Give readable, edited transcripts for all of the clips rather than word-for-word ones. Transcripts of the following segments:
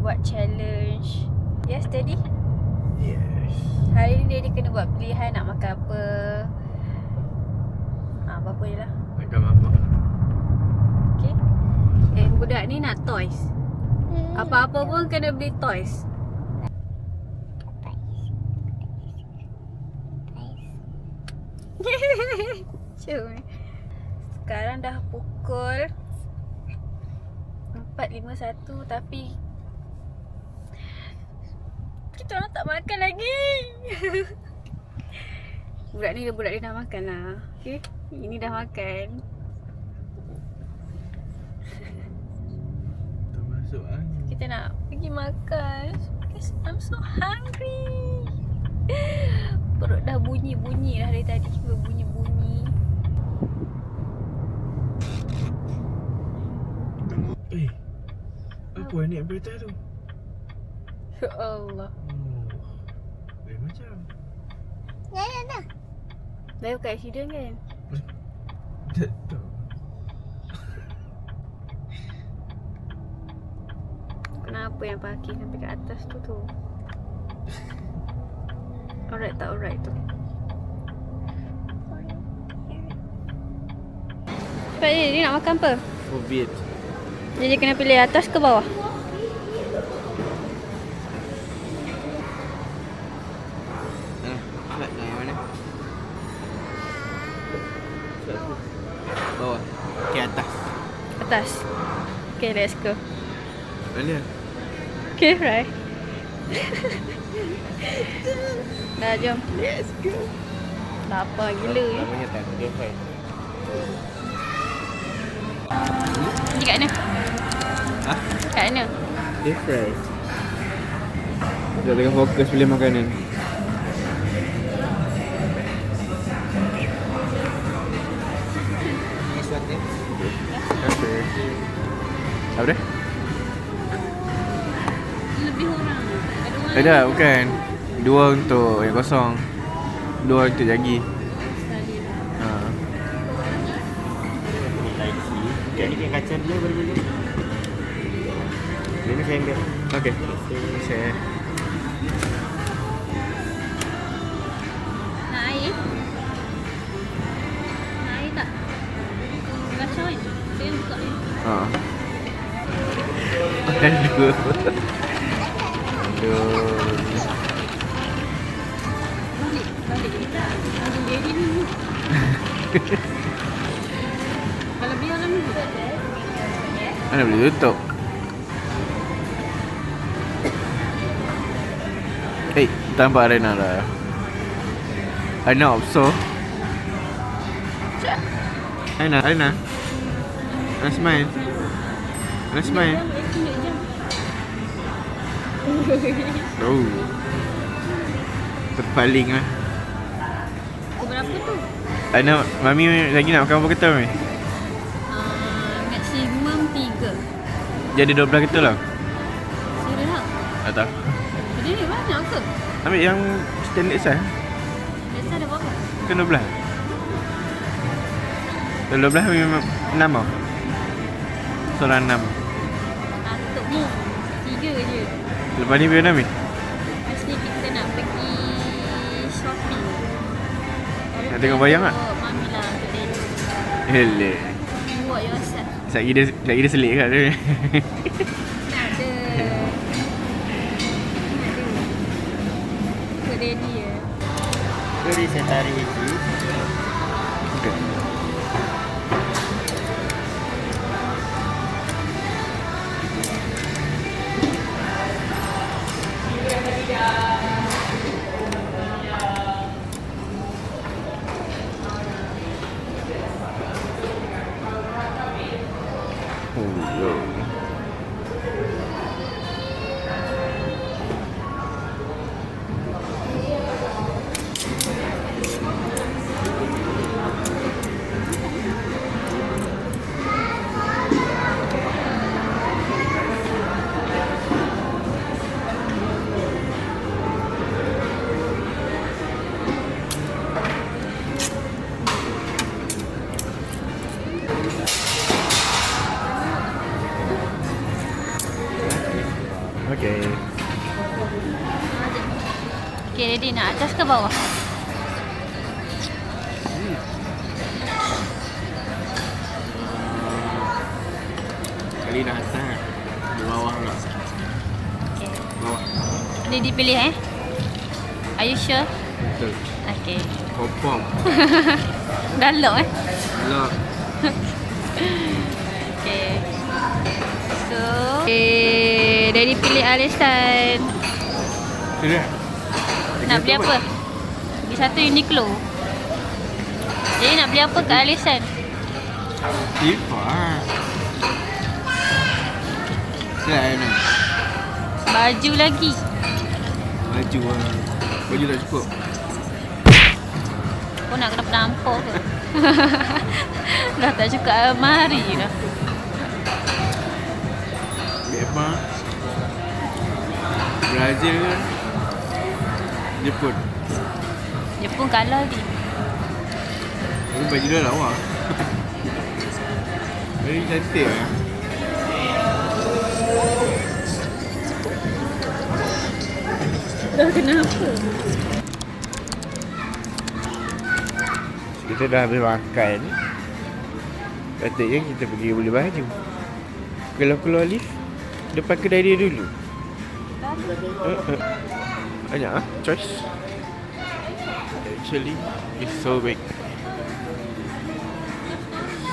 buat challenge. Yes, Daddy? Yes. Hari ni Daddy kena buat pilihan nak makan apa. Apa-apa je lah. Makan mama. Okay. Budak ni nak toys. Apa-apa pun kena beli toys. Cuma. Sekarang dah pukul 4.51 tapi kita orang tak makan lagi. Budak ni dah makan lah. Okay. Ini dah makan. Tak masuk angin. Kita nak pergi makan because I'm so hungry. Perut dah bunyi-bunyi dah dari tadi. Berbunyi-bunyi. Apa ni berita tu? Ya Allah. Lain macam. Dah buka accident kan? Tak tahu. Kenapa yang parking sampai kat atas tu? Alright tak alright tu? Cepat dia nak makan apa? Covid. Dia kena pilih atas ke bawah? Nak yang mana? Bawah. Ke atas. Atas. Okay, let's go. Mana? Okay, right? Dah, jom. Let's go. Lapar gila ya. Namanya tak dia fine. Ni kat mana? Ha? Kat mana? Dia fry. Dia tengah fokus pilih makanan. Apa dia? Lebih orang. Ada orang Ada bukan. Dua untuk yang kosong. Dua untuk jagi. sekali lah. Ha. Jadi yang kacang dia berbeza. Ini saya ambil. Okey. Share. Nak air? Nak air tak? Kacau kan? Saya buka ni. Ha. Aduh. Aduh. Balik. Langsung jadi ni. Kalau biar lah ni. Mana boleh tutup? Hey, tambah Arena dah. Arena opso. Arena. Arena smile. Arena smile. Oh. Terpaling lah. Berapa tu? Arena, Mami lagi nak makan berapa ketul Mami? Maksimum 3. Jadi 12 ketul lah. Serius tak? Tak tahu. Jadi ni banyak ke? Ambil yang standard size. Biasa ada berapa? Kan 12. 12 memang 6 tau. Soalan 6. Untukmu 3 je. Lepas ni bila Mami? Lepas ni kita nak pergi shopping. Nak tengok bayang tak? Mami lah untuk Daddy. Helek. Buat yourself. Sekali dia selik kat dia. Ada. Untuk Daddy ya. Jadi saya tarik isi. Okay. Oh, yo. Okay. Okay, ready nak atas ke bawah? Kali nak atas. Di bawah pula. Okay. Bawah. Ni dipilih Are you sure? Betul. Okay. Confirm. Dah lock Lock. Okay. So, okay, Daddy pilih Alisan. Sudah. Nak beli apa? Beli satu Uniqlo. Jadi nak beli apa kat Alisan? Tifa. Dah nak. Baju lagi. Baju lah. Baju tak cukup. Kau nak kena penampok ke? Dah tak cukup almari dah. Beli apa? Brazil ke? Jepun. Jepun kalah ni. Tapi baju dia lawa. Very cantik lah. Dah kenapa? Kita dah habis makan. Patutnya kita pergi beli baju. Kalau keluar lift, depan kedai dia dulu. Banyak choice. Actually, it's so big.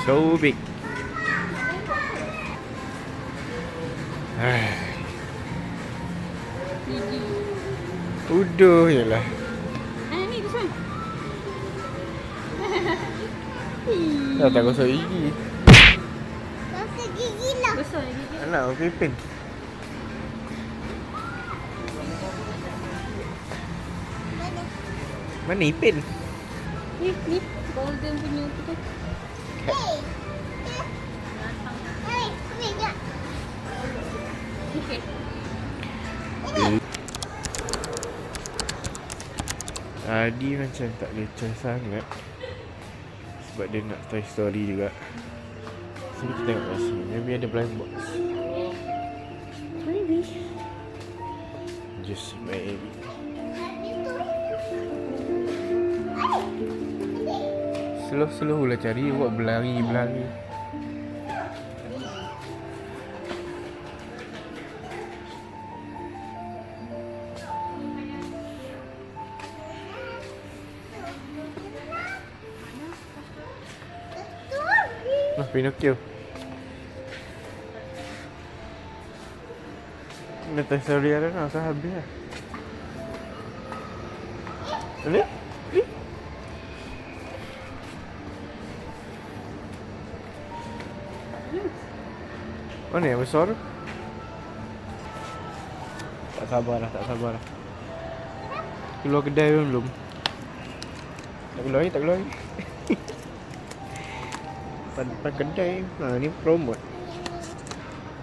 So big. Udah je lah. Ni tu sana. Dah tak gosok gigi. Gosok gigi lah. Besar gigi. Anak Pipin. Mana Ipin? Ni golden punya tu kan. Hey. Hey, ambil jap. Okay. Adi macam tak leceh sangat sebab dia nak Toy Story juga. So kita tengok kat sini. Maybe ada blind box. Maybe. Just maybe. Slow-slow lah cari. Buat berlari-berlari. Nah, Pinocchio. Ini Toy Story ada nak usah habis lah. Ini? Ini? Mana yang besar? Tak sabar lah, tak sabar lah. Keluar kedai pun belum. Tak keluar ni, tak keluar ni. Depan kedai. Ha, ni promote.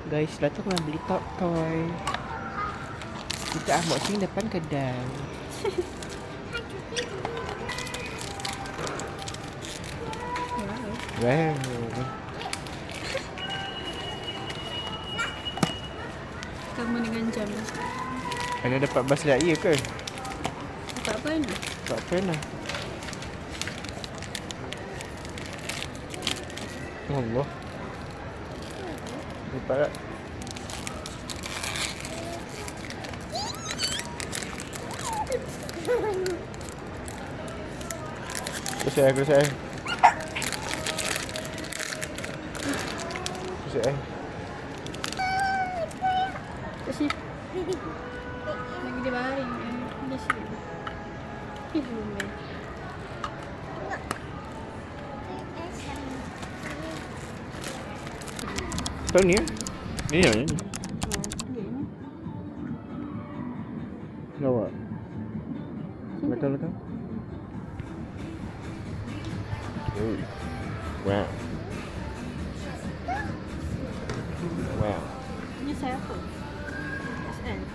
Guys, datanglah beli Top Toy. Kita unboxing depan kedai. Wow. Kamu dengan jam. Anda dapat bas raya ke? Tak apa ni. Tak apa lah. Allah. Dapat tak? Kusik kusik. Kusik Kasi. Lagi dia baring. Dia sini. Ibu main. Tahu ni ya? Ni ya ni. Lawak. Betul. Oh. Wow. Wow. Ini saya apa? SN.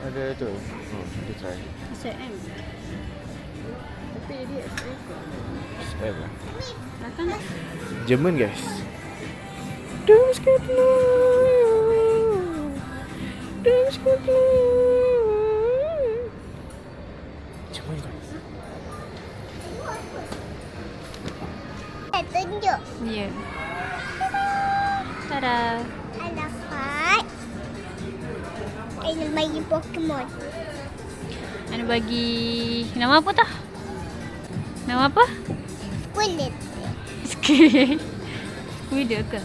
Ada tu. Oh, kita try. SN. Tapi dia SN. SL lah. Datang tak? Jerman guys. Don't skip now. Ada card. Ada bagi Pokemon. Ana bagi nama apa tah? Nama apa? Squirtle. Video ke?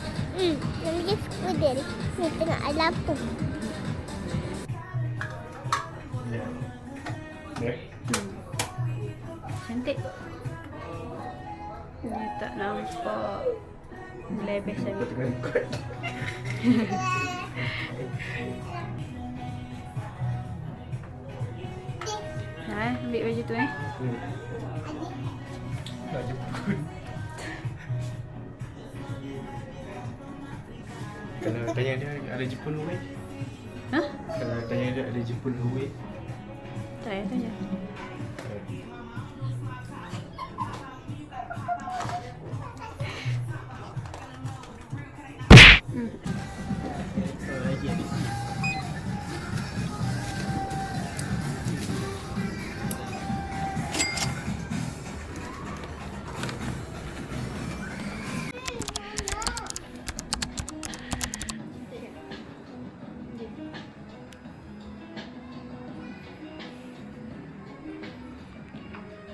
Nama dia Squirtle. Ni tengah ada lampu. Cantik. Dia tak nampak lebih sangat. Ambil baju tu Kalau tanya dia ada Jepun away. Hah? Kalau tanya dia ada Jepun away. Tak payah tanya. Lagi ada.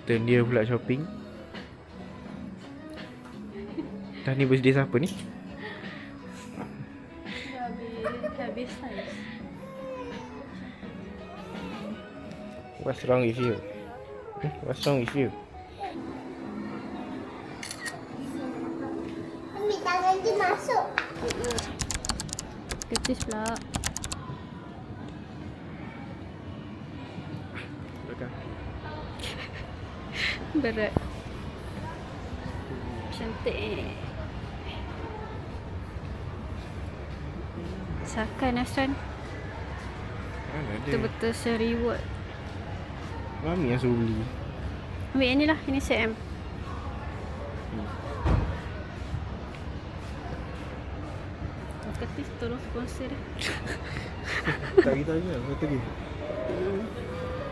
Turn dia pula shopping. Dah ni birthday siapa ni? Habis saiz. What's wrong with you? What's wrong with you? Ambil tangan dia masuk. Ketis pula. Belakang. Berat. Cantik. Sakan Nasran. Mana ada? Betul-betul se-reward. Mami yang suruh beli. Ambil yang ni lah. Ini CM. Ketis tolong sponsor dia. Tak kita aja, kata dia.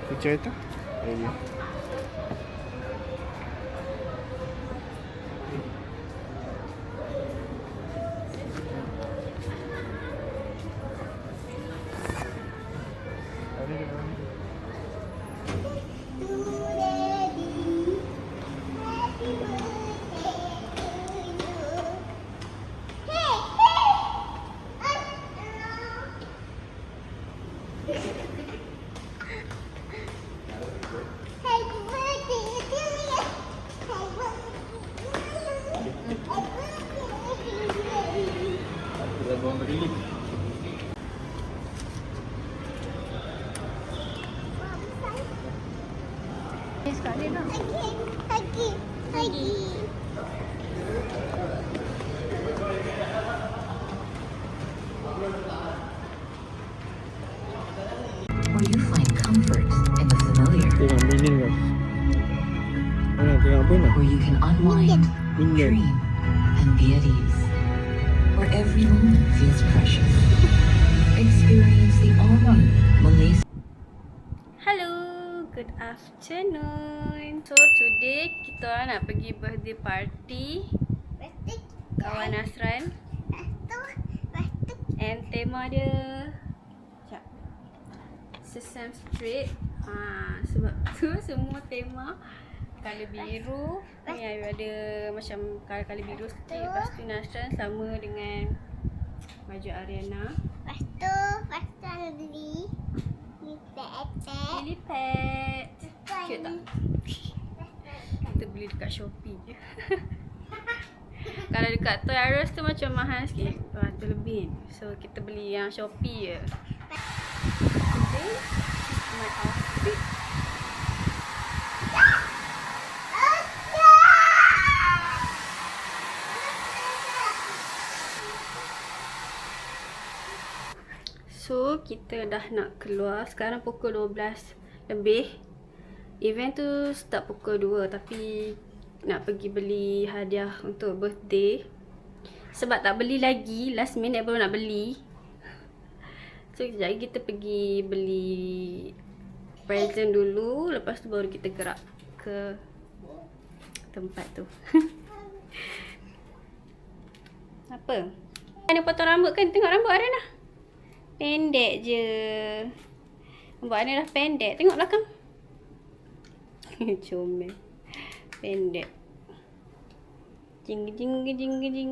Percaya tak? Ya. Sekali lah. Lagi. Where you find comfort in the familiar, Tengok minion guys. Mana tengok apa nak? where you can unwind, Minion. dream, and be at ease, where every moment feels precious. Experience the all-new Malaysia. Hello, good afternoon. So today kita orang nak pergi birthday party kawan Nasran and tema dia sekejap, Sesame Street. Sebab tu semua tema colour biru. Ni ada macam colour biru sikit. Lepas tu Nasran sama dengan baju Ariana. Lepas tu ada beli pet. Lily pad. Cute tak? Kita beli dekat Shopee je. Kalau dekat Toys R Us tu macam mahal sikit. Tu lebih. So kita beli yang Shopee je. Today is my outfit. So kita dah nak keluar. Sekarang pukul 12 lebih. Event tu start pukul 2 tapi nak pergi beli hadiah untuk birthday. Sebab tak beli lagi, last minute baru nak beli. So kejap lagi kita pergi beli present dulu. Lepas tu baru kita gerak ke tempat tu. Apa? Ana potong rambut kan? Tengok rambut Ariana. Pendek je. Rambut Ana dah pendek. Tengok belakang. Comel. Pendek. Jing jing jing jing.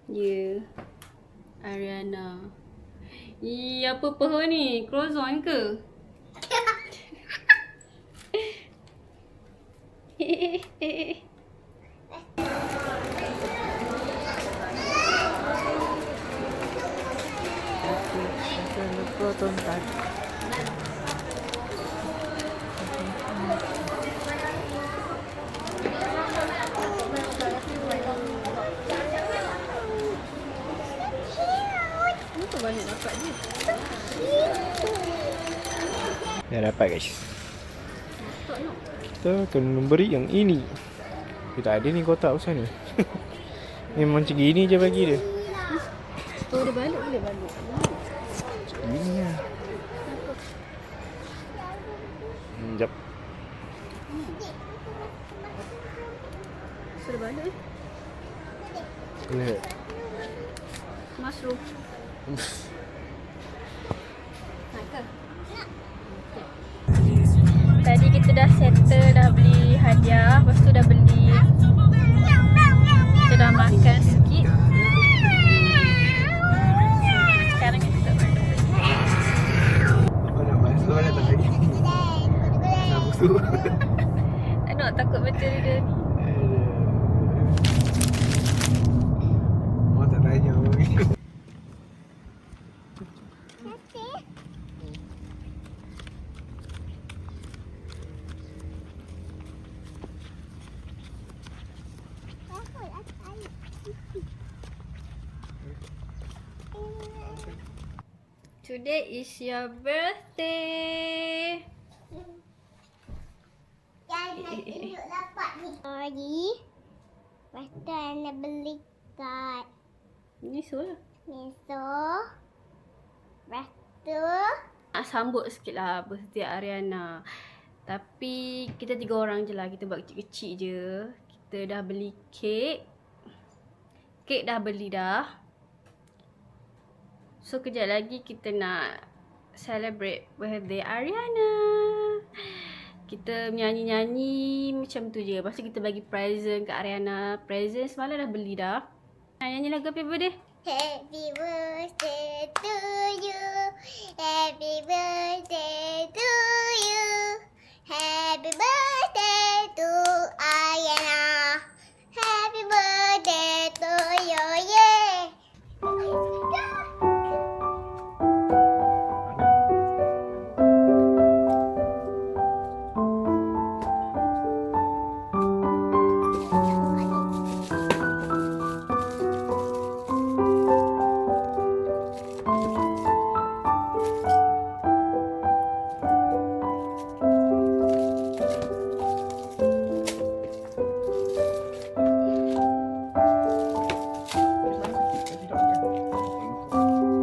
Ya. Ariana. Apa pohon ni? Croissant ke? Kenapa banyak dapat je? Dah dapat guys. Kita akan memberi yang ini. Kita ada ni kotak besar ni. Memang macam gini je bagi dia. Oh, dia balik boleh balik. Gini lah. Sekejap. Sudah balik. Lihat. Mushroom. Nak ke? Tadi kita dah settle, dah beli hadiah. Lepas tu dah beli. Kita dah makan sikit. Sekarang kita balik. Kau nak masuk lah tak lagi. Nak busuk. Tak nak, takut betul dia ni. Mau tak tanya lagi. Today is your birthday. Jangan tunjuk lapak ni. Sorry. Lepas tu Ana beli kat Ni lah. Meso. Lepas tu Nak sambut sikit lah birthday Ariana. Tapi kita 3 orang je lah. Kita buat kecil-kecil je. Kita dah beli kek. Kek dah beli dah. So kejap lagi kita nak celebrate birthday Ariana. Kita nyanyi-nyanyi macam tu je. Lepas tu kita bagi present kat Ariana. Present semalam dah beli dah. Nyanyi lagu happy birthday. Happy birthday to you. Happy birthday to you. Happy birthday to Ariana. Happy birthday to you. Yeah.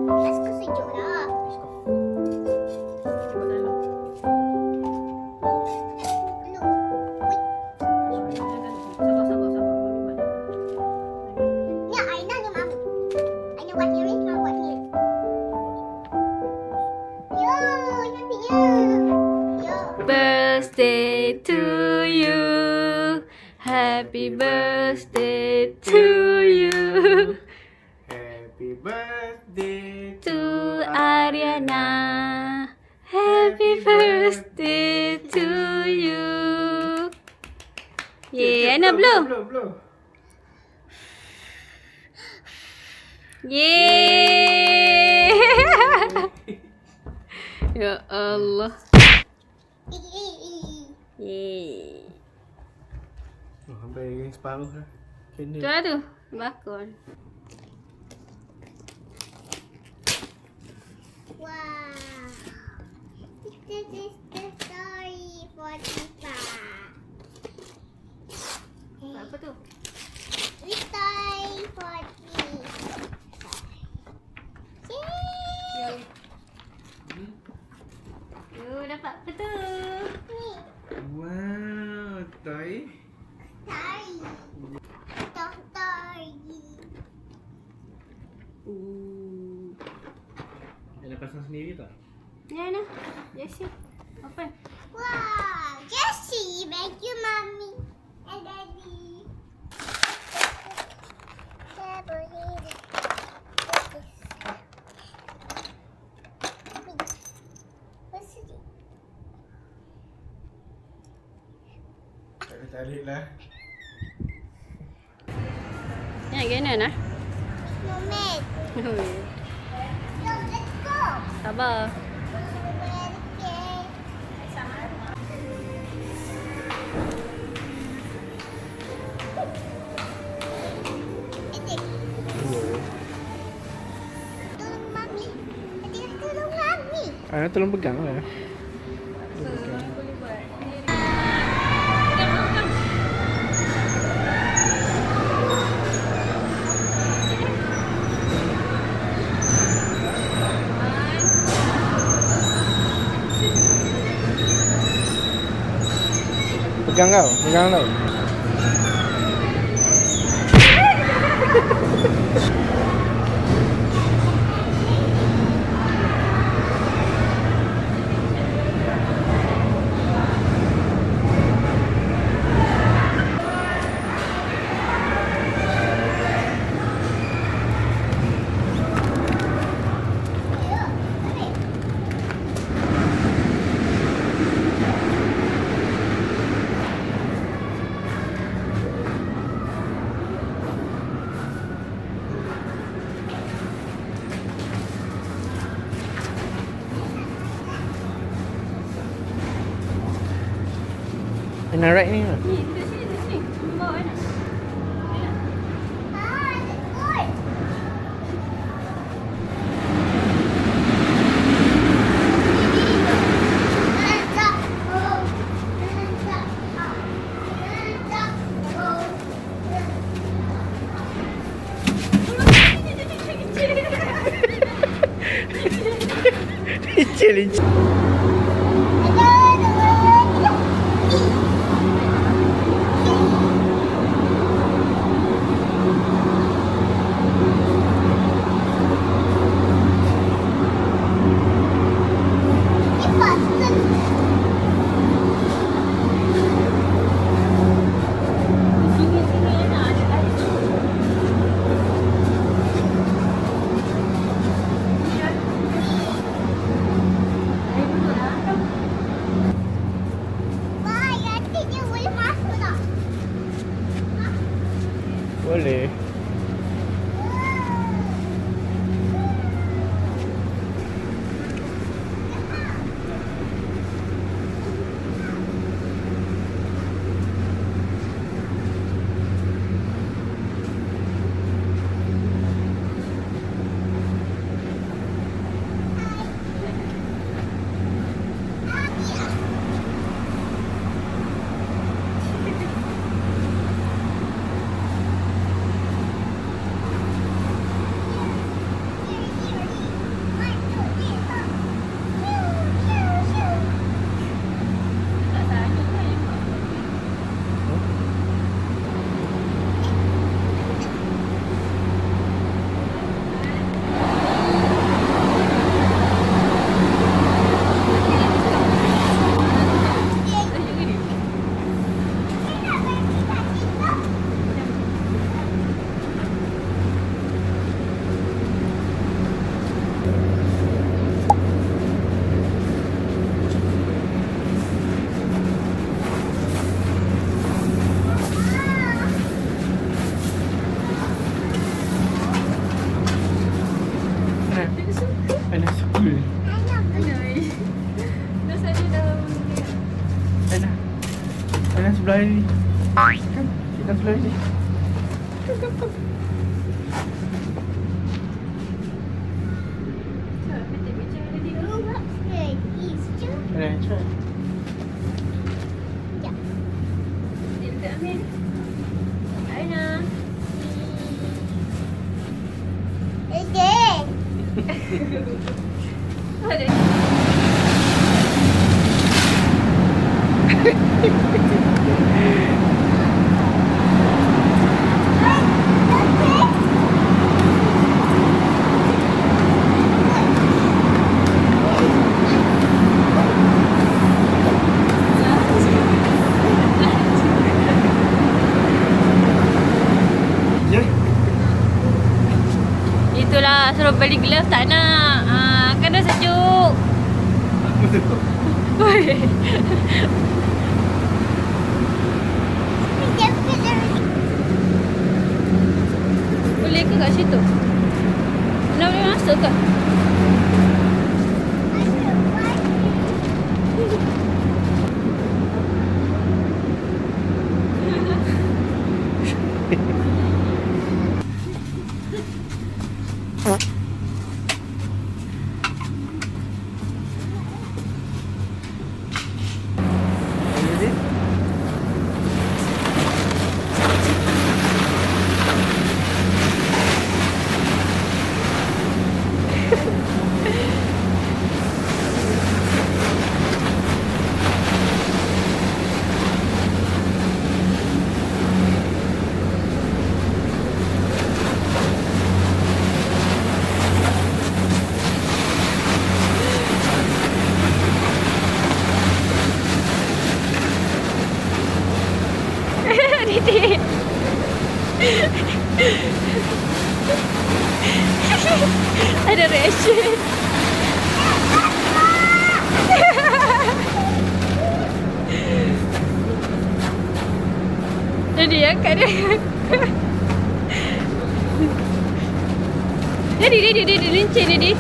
Let's go sejuk dah. Cuba dalam. Sabar. Mami balik. Ya, Aina ni Mami. Aina buat ni, Mami buat ni. Yo, happy you. Yo. Birthday to you. Happy birthday to you. Happy birthday To Ariana. Happy birthday to you. Yeay, Aina blow. Blow. Yeay. Ya Allah. Yeay. Oh, sampai separuh dah. Candle. Tu lah tu. Bakul. Wow. This is the story for Tifa. Apa tu? This story for Tifa. Yay. Yo, dapat apa tu? Ni, Wow, toy. story. Dah pasang sendiri tak? Ya, Ana. Jessie. Open. Wow, Jessie, thank you, mommy and daddy. Saya boleh. What's it? Tarik lah. Nak gana nak? Moment. So, let's go. Sabar. Tolong mami. Adik tolong mami. Ana tolong pegang lah. Boleh buat. Pegang kau, pegang tau. Ana right ni lah. Ni, duduk sini, duduk sini. Bawa Ana. Ah, good. Challenge. Boleh. Ana school. Dah saya dah Ana. Ana sebelah ni. Kan? Kita sebelah ni. Ana, cepat. dia dekat Amin. Aina. Ada. suruh beli glove tak nak. Kan dah sejuk. Boleh ke kat situ? Nak boleh masuk ke? Didi. Ada reaction. Jadi angkat dia. Jadi lincin Didi.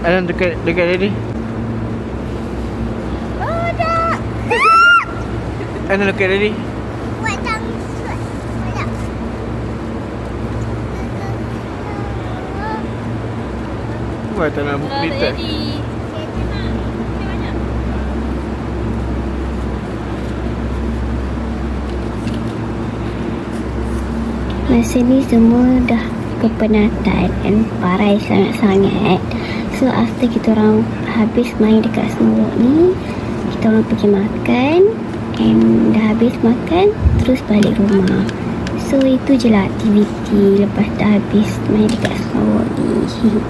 Alan dekat Daddy. Oh, dah. Alan dekat Daddy. Buat tangan. Buat. Buat tanah meter. Masa ni semua dah kepenatan dan parai sangat-sangat. So after kita orang habis main dekat Snow Walk ni, kita orang pergi makan, and dah habis makan terus balik rumah. So itu je lah aktiviti lepas dah habis main dekat Snow Walk ni.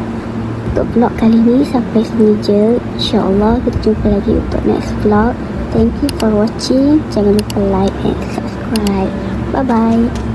Untuk vlog kali ni sampai sini je. InsyaAllah kita jumpa lagi untuk next vlog. Thank you for watching. Jangan lupa like and subscribe. Bye bye.